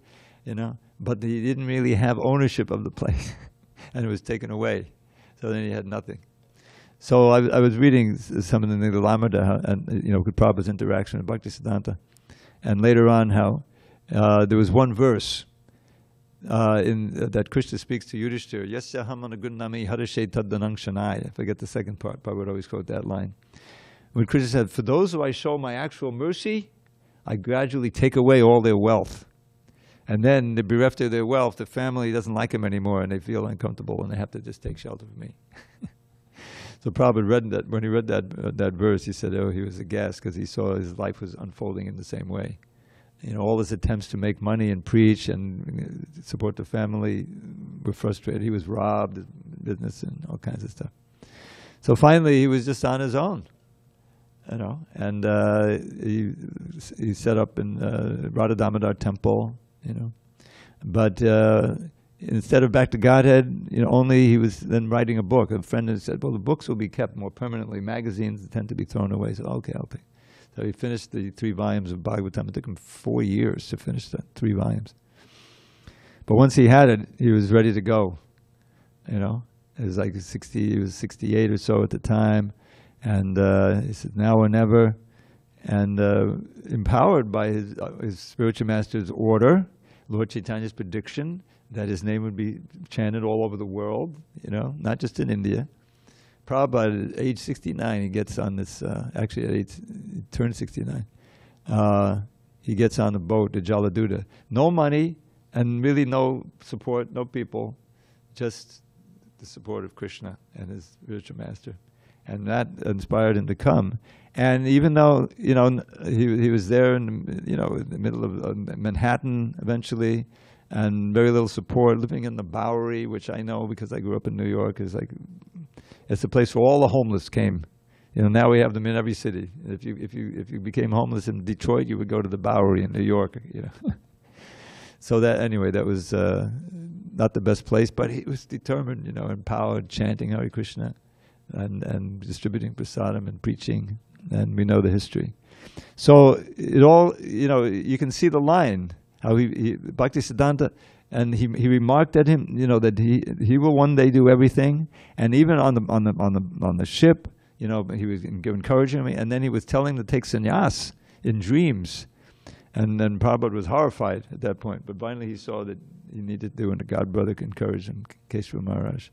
But he didn't really have ownership of the place, and it was taken away. So then he had nothing. So I was reading some of the Nilamada, and Prabhupada's interaction with Bhaktisiddhanta, and later on how there was one verse. That Krishna speaks to Yudhishthira, Yasya hamana gunnami harishe taddanang shanai. I forget the second part, but I would always quote that line. When Krishna said, for those who I show my actual mercy, I gradually take away all their wealth. And then they're bereft of their wealth, the family doesn't like them anymore, and they feel uncomfortable, and they have to just take shelter from me. So Prabhupada read that, when he read that verse, he said, he was aghast, because he saw his life was unfolding in the same way. All his attempts to make money and preach and support the family were frustrated. He was robbed of business and all kinds of stuff. So finally, he was just on his own, and he set up in Radha Damodar temple, But instead of back to Godhead, only he was then writing a book. A friend had said, well, the books will be kept more permanently. Magazines tend to be thrown away. So okay, I'll take. So he finished the 3 volumes of Bhagavatam. It took him 4 years to finish the 3 volumes. But once he had it, he was ready to go. It was like 60. He was 68 or so at the time, and he said, "Now or never." And empowered by his spiritual master's order, Lord Chaitanya's prediction that his name would be chanted all over the world, not just in India. Prabhupada, at age 69, he gets on this, actually he turned 69. He gets on the boat to Jaladuta. No money and really no support, no people, just the support of Krishna and his spiritual master. And that inspired him to come. And even though, he was there in the middle of Manhattan eventually, and very little support, living in the Bowery, which I know because I grew up in New York, it's a place where all the homeless came. Now we have them in every city. If you became homeless in Detroit, you would go to the Bowery in New York. So that was not the best place, but he was determined, empowered, chanting Hare Krishna, and distributing prasadam and preaching, and we know the history. So it all, you can see the line how he Bhaktisiddhanta, and he remarked at him, that he will one day do everything, and even on the ship, he was encouraging me, and then he was telling to take sannyas in dreams, and then Prabhupada was horrified at that point, but finally he saw that he needed to do, and the God brother encouraged him, Keshava Maharaj.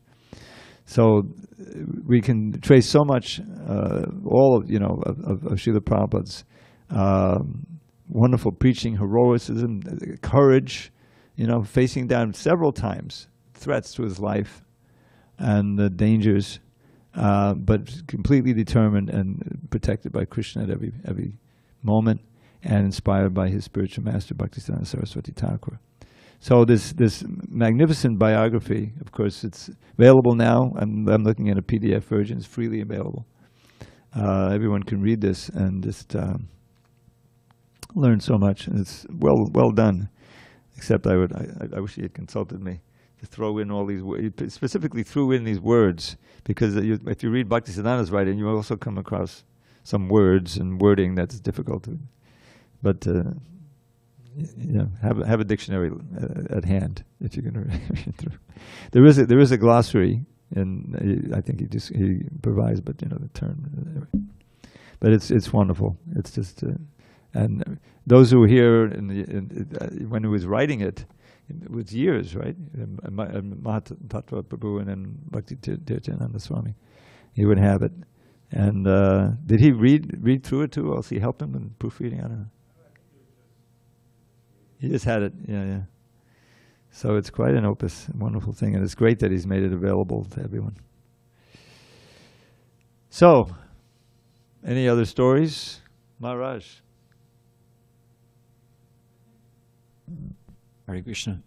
So we can trace so much, all of Srila Prabhupada's wonderful preaching, heroism, courage, facing down several times threats to his life and the dangers, but completely determined and protected by Krishna at every moment, and inspired by his spiritual master, Bhaktisiddhanta Sarasvati Thakura. So this magnificent biography, of course, it's available now. I'm looking at a PDF version. It's freely available. Everyone can read this and just learn so much. And it's well done. Except I wish he had consulted me to throw in all these words. He specifically threw in these words because if you read Bhaktisiddhanta's writing, you also come across some words and wording that's difficult to. But have a dictionary at hand if you're going to read through. There is a glossary, and I think he provides, but the term. But it's wonderful. It's just, and those who were here when he was writing it was years, right? Mahatattva Prabhu and then Bhaktivedanta Swami, he would have it. And did he read through it too? Or else he helped him in proofreading? I don't know. He just had it, yeah. So it's quite an opus, a wonderful thing, and it's great that he's made it available to everyone. So, any other stories? Maharaj. Hare Krishna.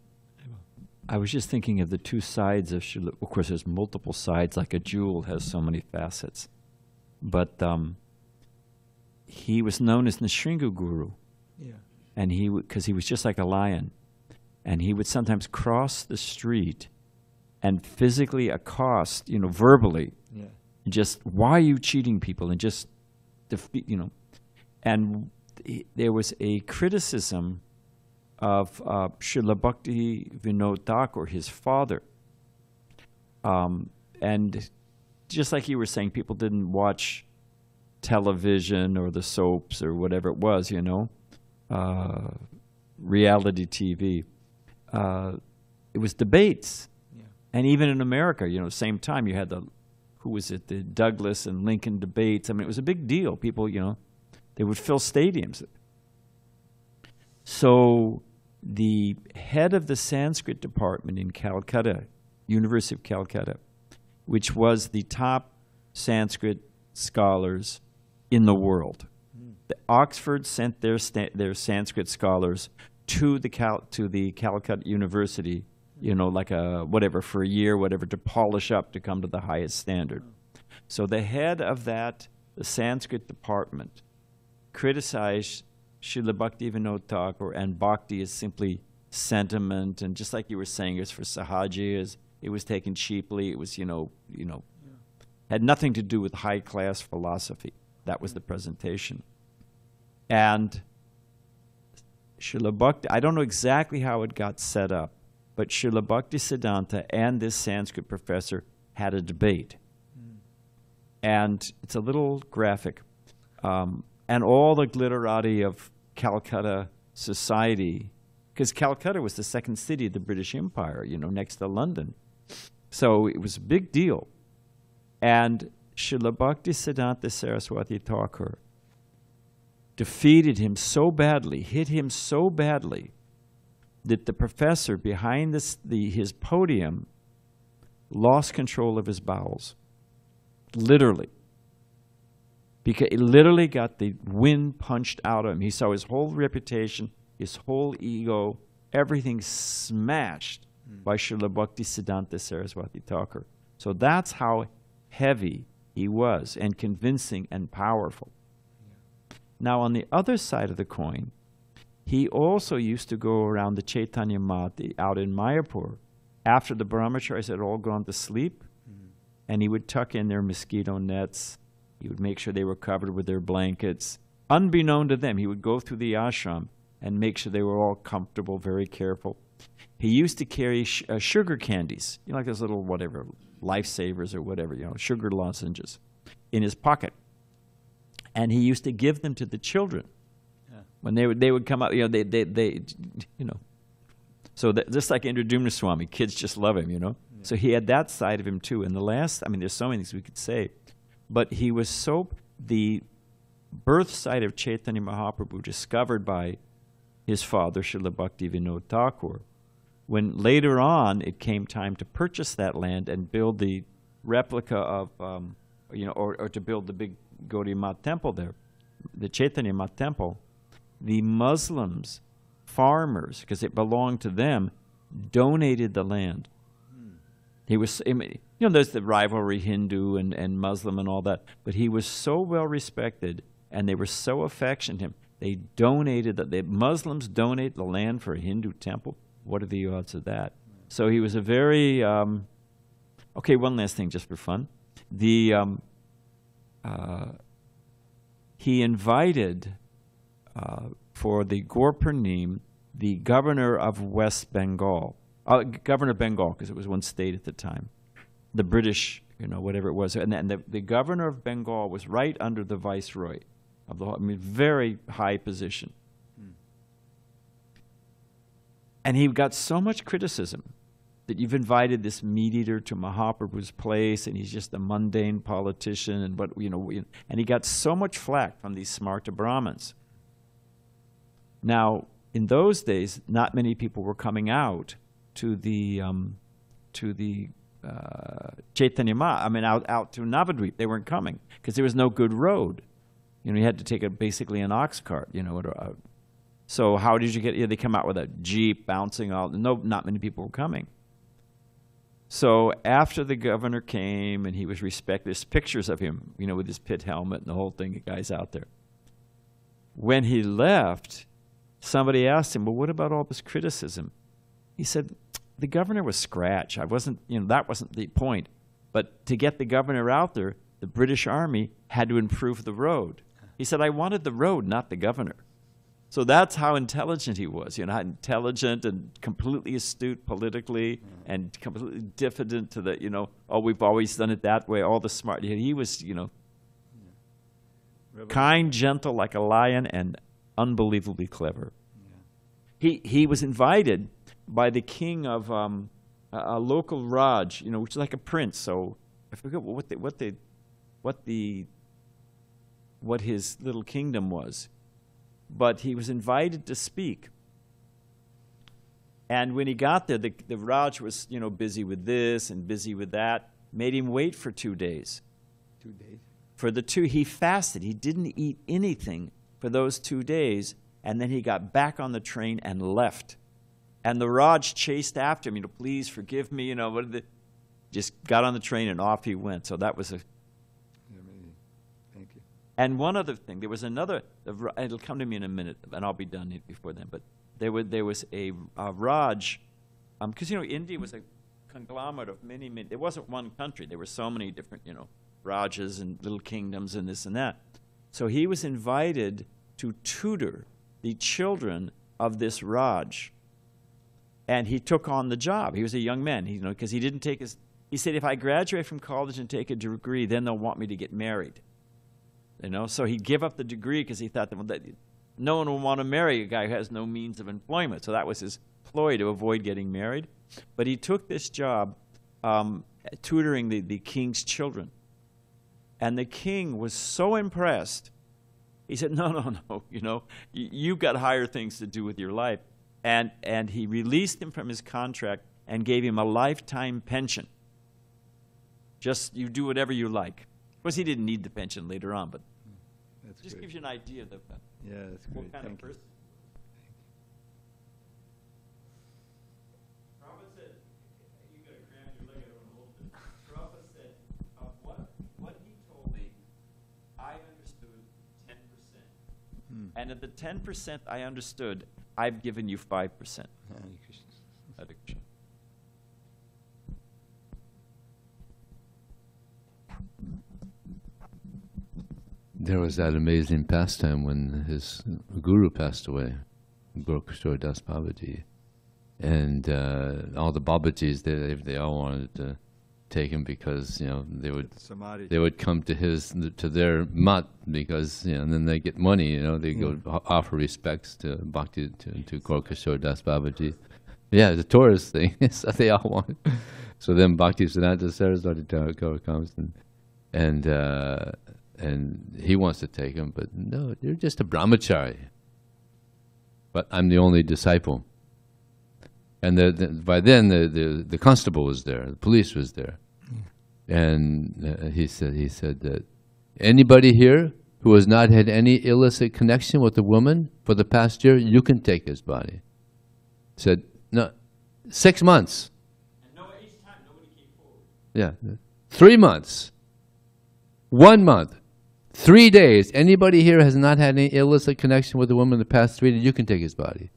I was just thinking of the two sides of Srila. Of course, there's multiple sides, like a jewel has so many facets. But he was known as Nrisimha Guru. Yeah. And because he was just like a lion, and he would sometimes cross the street and physically accost, verbally, just, why are you cheating people, and just defeat, And there was a criticism of Srila Bhaktivinoda Thakura, his father, and just like you were saying, people didn't watch television or the soaps or whatever it was, reality TV. It was debates. Yeah. And even in America, same time you had the Douglas and Lincoln debates. I mean, it was a big deal. People, they would fill stadiums. So the head of the Sanskrit department in Calcutta, University of Calcutta, which was the top Sanskrit scholars in the world. Oxford sent their Sanskrit scholars to the Calcutta University, like for a year, to polish up to come to the highest standard. So the head of the Sanskrit department, criticized Srila Bhaktivinoda Thakura, and Bhakti is simply sentiment, and just like you were saying, it's for Sahajas, it was taken cheaply, it was, had nothing to do with high-class philosophy. That was the presentation. And Srila Bhakti, I don't know exactly how it got set up, but Srila Bhaktisiddhanta and this Sanskrit professor had a debate. And it's a little graphic. And all the glitterati of Calcutta society because Calcutta was the second city of the British Empire, you know, next to London. So it was a big deal. And Srila Bhaktisiddhanta Sarasvati Thakura defeated him so badly, hit him so badly, that the professor behind his podium lost control of his bowels. Literally. Because he literally got the wind punched out of him. He saw his whole reputation, his whole ego, everything smashed by Srila Bhaktisiddhanta Sarasvati Thakura. So that's how heavy he was, and convincing and powerful. Yeah. Now, on the other side of the coin, he also used to go around the Chaitanya Mati out in Mayapur after the brahmacharis had all gone to sleep, and he would tuck in their mosquito nets. He would make sure they were covered with their blankets. Unbeknown to them, he would go through the ashram and make sure they were all comfortable, very careful. He used to carry sugar candies, you know, like those little whatever, lifesavers or whatever, you know, sugar lozenges in his pocket. And he used to give them to the children. Yeah. When they would come out, you know, they you know. So just like Nrisimha Swami, kids just love him, you know. Yeah. So he had that side of him too. And the last, I mean, there's so many things we could say, but he was so, the birth site of Chaitanya Mahaprabhu discovered by his father, Srila Bhaktivinoda Thakura, when later on it came time to purchase that land and build the replica of, you know, or to build the big Gaudiya Math temple there, the Chaitanya Math temple, the Muslims, farmers, because it belonged to them, donated the land. He was, you know, there's the rivalry, Hindu and Muslim and all that, but he was so well respected, and they were so affectionate to him. They donated, the Muslims donate the land for a Hindu temple. What are the odds of that? So he was a very, okay, one last thing just for fun. He invited, for the Gurpurnim, the governor of West Bengal, governor of Bengal, because it was one state at the time, the British, you know, whatever it was, and the governor of Bengal was right under the viceroy of the whole, I mean, very high position. And he got so much criticism that you've invited this meat eater to Mahaprabhu's place, and he's just a mundane politician, and what, you know, and he got so much flack from these smarta Brahmins. Now, in those days, not many people were coming out to the Chaitanya Ma, I mean, out to Navadvip. They weren't coming because there was no good road. You know, you had to take basically an ox cart, you know. So how did you get, you know, they come out with a jeep bouncing all, not many people were coming. So after the governor came and he was respected, there's pictures of him, you know, with his pit helmet and the whole thing, the guy's out there. When he left, somebody asked him, well, what about all this criticism? He said, the governor was scratch. I wasn't, you know, that wasn't the point. But to get the governor out there, the British Army had to improve the road. He said, I wanted the road, not the governor. So that's how intelligent he was, you know, how intelligent and completely astute politically and completely diffident to the, you know, oh, we've always done it that way, all the smart. He was, you know, kind, gentle like a lion, and unbelievably clever. Yeah. He was invited by the king of a local Raj, you know, which is like a prince. So I forget what his little kingdom was. But he was invited to speak. And when he got there, the Raj was, you know, busy with this and busy with that, made him wait for 2 days. 2 days? For the 2, he fasted. He didn't eat anything for those 2 days, and then he got back on the train and left. And the Raj chased after him, you know, please forgive me, you know, just got on the train and off he went. So that was a... And one other thing, there was another, it'll come to me in a minute, and I'll be done before then, but there was a Raj, because, you know, India was a conglomerate of many, there wasn't one country. There were so many different, you know, Rajas and little kingdoms and this and that. So he was invited to tutor the children of this Raj, and he took on the job. He was a young man, you know, because he didn't take his, he said, if I graduate from college and take a degree, then they'll want me to get married. You know, so he'd give up the degree because he thought that no one will want to marry a guy who has no means of employment. So that was his ploy to avoid getting married. But he took this job tutoring the king's children. And the king was so impressed. He said, no, you know, you've got higher things to do with your life. And he released him from his contract and gave him a lifetime pension. Just, you do whatever you like. Of course, he didn't need the pension later on, but That's just great. gives you an idea of Yeah, that's great. what kind of Thank you. person. Prabhupada said, you got to cram your leg out a little bit. Prabhupada said, what he told me, I understood 10%. And of the 10% I understood, I've given you 5%. Hare Krishna. Hare Krishna. There was that amazing pastime when his guru passed away, Guru Kishore Das Babaji, and all the Babajis, they all wanted to take him because, you know, Samadhi. they would come to their mat because, you know, and then they get money, you know, they go offer respects to Bhakti, to Guru Kishore Das Babaji. Yeah, the tourist thing, so they all want. So then Bhaktisiddhanta Sarasvati Thakura comes and he wants to take him, but no, you're just a brahmachari. But I'm the only disciple. And by then the constable was there, the police was there, and he said that anybody here who has not had any illicit connection with a woman for the past year, you can take his body. Said no, 6 months. And each time nobody came forward. Yeah, 3 months, 1 month. 3 days. Anybody here has not had any illicit connection with a woman in the past 3 days, you can take his body.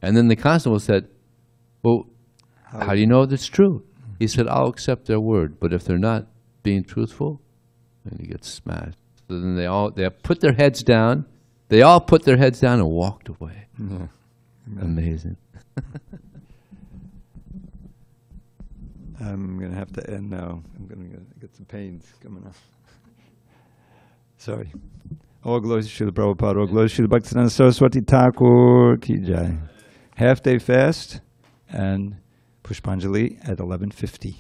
And then the constable said, well, how do you know that's true? He said, I'll accept their word, but if they're not being truthful, then he gets smashed. So then they put their heads down. They all put their heads down and walked away. Yeah. Amazing. I'm going to have to end now. I'm going to get some pains coming up. Sorry. All glories to Srila Prabhupada, all glories to Srila Bhaktisiddhanta Sarasvati Thakura ki jai. Half-day fast and Pushpanjali at 11:50.